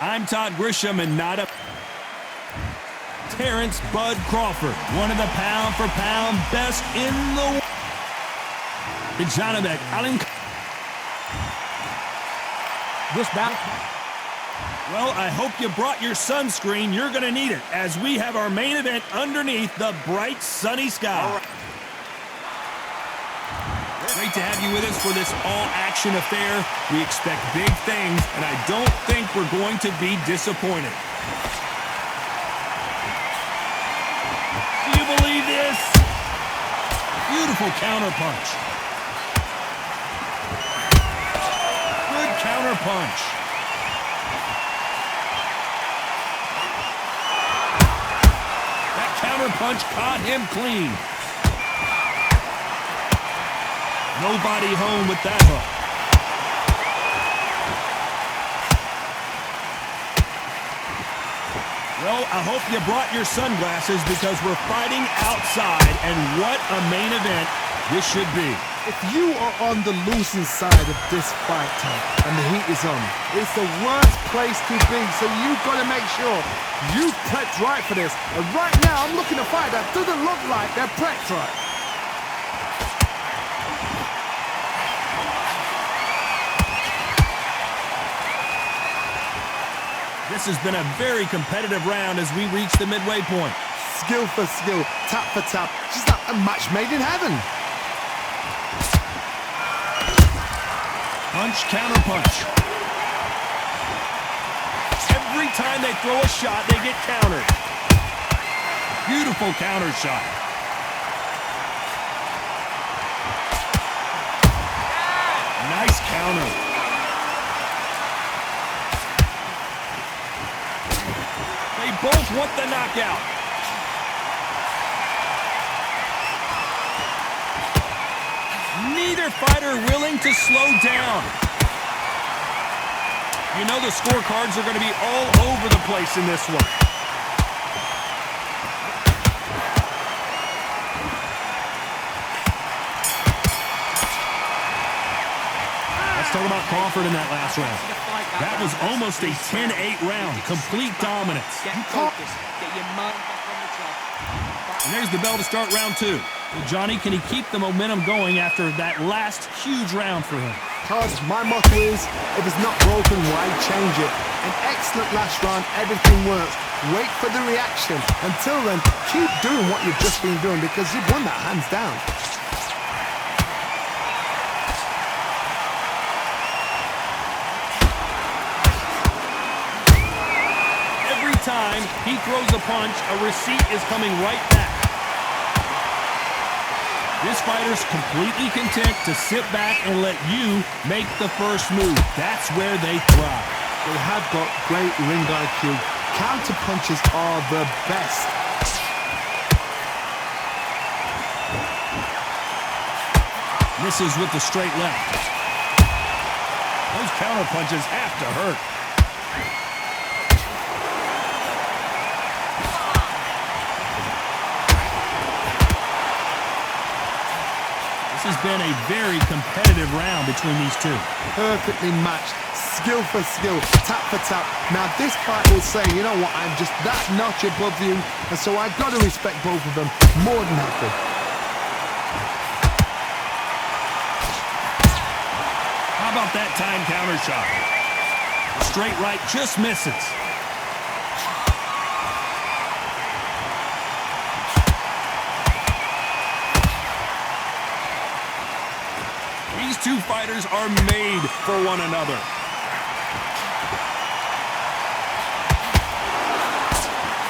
I'm Todd Grisham and not a Terrence Bud Crawford, one of the pound-for-pound best in the world. Janabek, Allen. This battle. Well, I hope you brought your sunscreen. You're going to need it as we have our main event underneath the bright sunny sky. Great to have you with us for this all-action affair. We expect big things, and I don't think we're going to be disappointed. Do you believe this? Beautiful counterpunch. Good counterpunch. That counterpunch caught him clean. Nobody home with that hook. Well, I hope you brought your sunglasses because we're fighting outside, and what a main event this should be. If you are on the losing side of this fight, Tom, and the heat is on, it's the worst place to be, so you've got to make sure you've prepped right for this. And right now, I'm looking to fight that doesn't look like they're prepped right. This has been a very competitive round as we reach the midway point. Skill for skill, tap for tap, just like a match made in heaven. Punch, counter punch. Every time they throw a shot, they get countered. Beautiful counter shot. Nice counter. They both want the knockout. Neither fighter willing to slow down. You know the scorecards are going to be all over the place in this one. Let's talk about Crawford in that last round. That was almost a 10-8 round, complete dominance. And there's the bell to start round two. Well, Johnny, can he keep the momentum going after that last huge round for him? Cuz my motto is, if it's not broken, why change it? An excellent last round, everything works. Wait for the reaction. Until then, keep doing what you've just been doing because you've won that hands down. Every time he throws a punch, a receipt is coming right back. This fighter's completely content to sit back and let you make the first move. That's where they thrive. They have got great ring IQ. Counter punches are the best. Misses with the straight left. Those counter punches have to hurt. This has been a very competitive round between these two. Perfectly matched, skill for skill, tap for tap. Now this fight will say, you know what, I'm just that notch above you, and so I've got to respect both of them more than happy. How about that time counter shot? Straight right just misses. These two fighters are made for one another.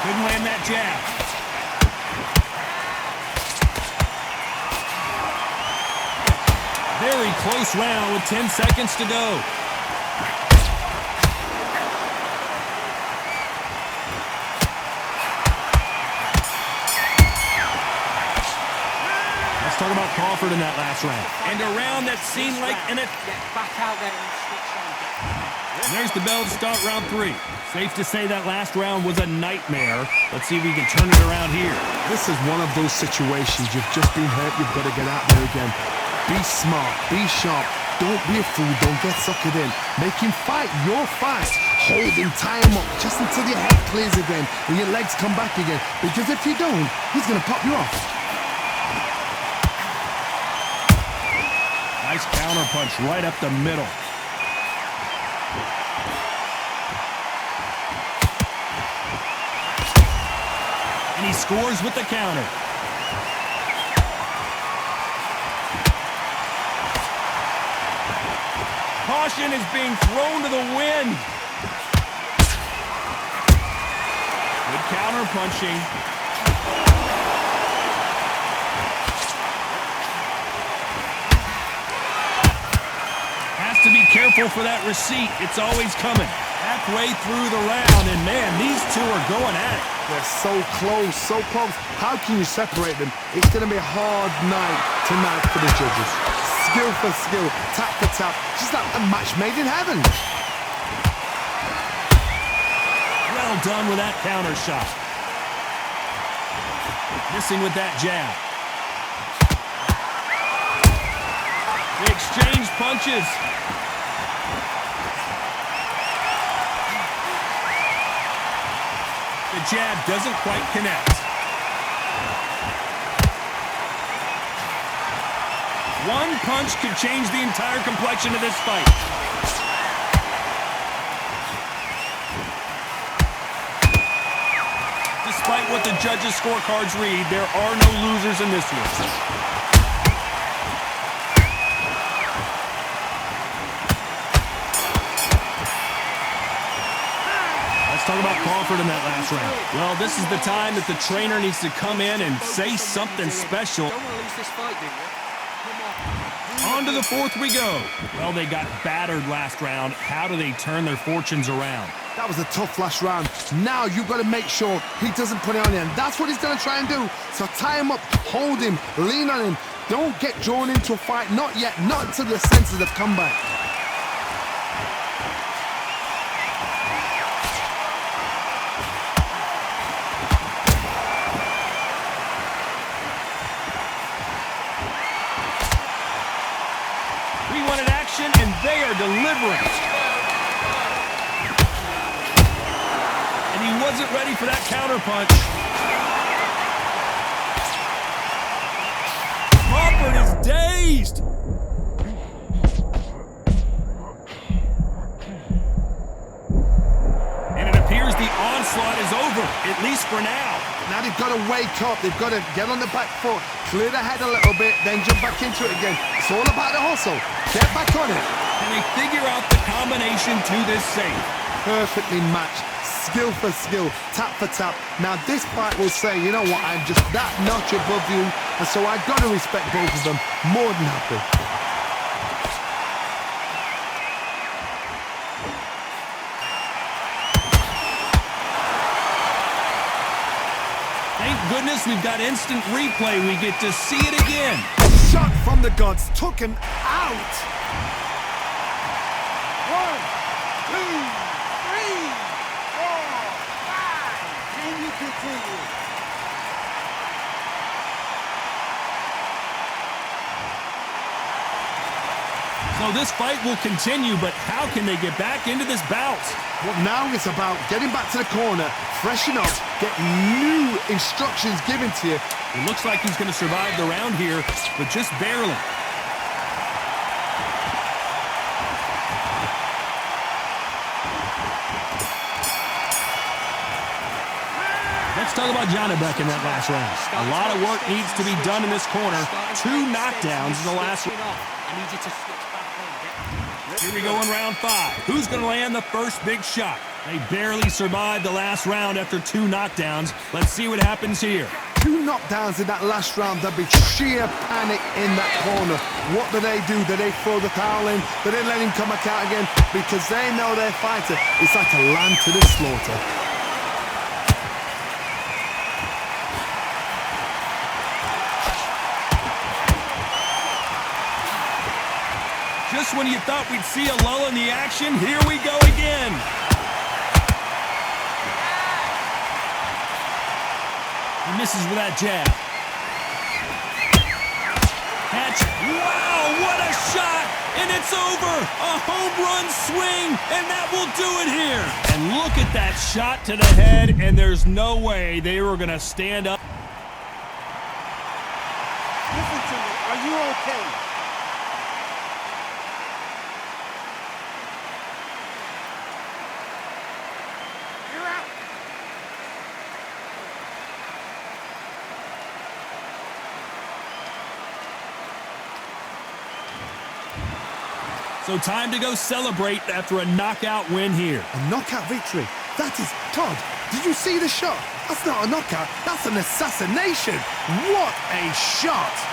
Couldn't land that jab. Very close round with 10 seconds to go. Let's talk about Crawford in that last round. And a round that seemed like an... There's the bell to start round three. Safe to say that last round was a nightmare. Let's see if we can turn it around here. This is one of those situations. You've just been hurt. You've got to get out there again. Be smart. Be sharp. Don't be a fool, don't get suckered in. Make him fight your fight. Hold him, tie him up, just until your head clears again and your legs come back again. Because if you don't, he's going to pop you off. Nice counter punch right up the middle. And he scores with the counter. Caution is being thrown to the wind. Good counter punching. Has to be careful for that receipt. It's always coming. Halfway through the round, and man, these two are going at it. They're so close, so close. How can you separate them? It's going to be a hard night tonight for the judges. Skill for skill, tap for tap, just like a match made in heaven. Well done with that counter shot. Missing with that jab. They exchange punches. The jab doesn't quite connect. One punch could change the entire complexion of this fight. Despite what the judges' scorecards read, there are no losers in this one. Let's talk about Crawford in that last round. Well, this is the time that the trainer needs to come in and say something special. Don't want to lose this fight, do you? On to the fourth we go. Well, they got battered last round. How do they turn their fortunes around? That was a tough last round. Now you've got to make sure he doesn't put it on you, and that's what he's going to try and do. So tie him up, hold him, lean on him. Don't get drawn into a fight. Not yet. Not until your senses have come back. We wanted action, and they are delivering. And he wasn't ready for that counter punch. Crawford is dazed. And it appears the onslaught is over, at least for now. Now they've got to wake up. They've got to get on the back foot, clear the head a little bit, then jump back into it again. It's all about the hustle. Get back on it. And they figure out the combination to this save. Perfectly matched. Skill for skill, tap for tap. Now this fight will say, you know what, I'm just that notch above you, and so I've got to respect both of them. More than happy. Thank goodness we've got instant replay. We get to see it again. Shot from the gods, took him out. 1, 2, 3, 4, 5. Can you continue? So this fight will continue, but how can they get back into this bout? Well, now it's about getting back to the corner, freshen up, get new instructions given to you. It looks like he's going to survive the round here, but just barely. Let's talk about Janibek in that last round. A lot of work needs to be done in this corner. 2 knockdowns in the last round. I need you to switch back on. Here we go in round 5. Who's going to land the first big shot? They barely survived the last round after 2 knockdowns. Let's see what happens here. 2 knockdowns in that last round. There'll be sheer panic in that corner. What do? Do they throw the towel in? Do they let him come back out again? Because they know their fighter. It's like a lamb to the slaughter. Just when you thought we'd see a lull in the action, here we go again. He misses with that jab. Catch. Wow, what a shot! and it's over. A home run swing, and that will do it here. And look at that shot to the head, and there's no way they were going to stand up. Listen to me. Are you okay? You're out. So time to go celebrate after a knockout win here. A knockout victory. That is, Todd, did you see the shot? That's not a knockout. That's an assassination. What a shot.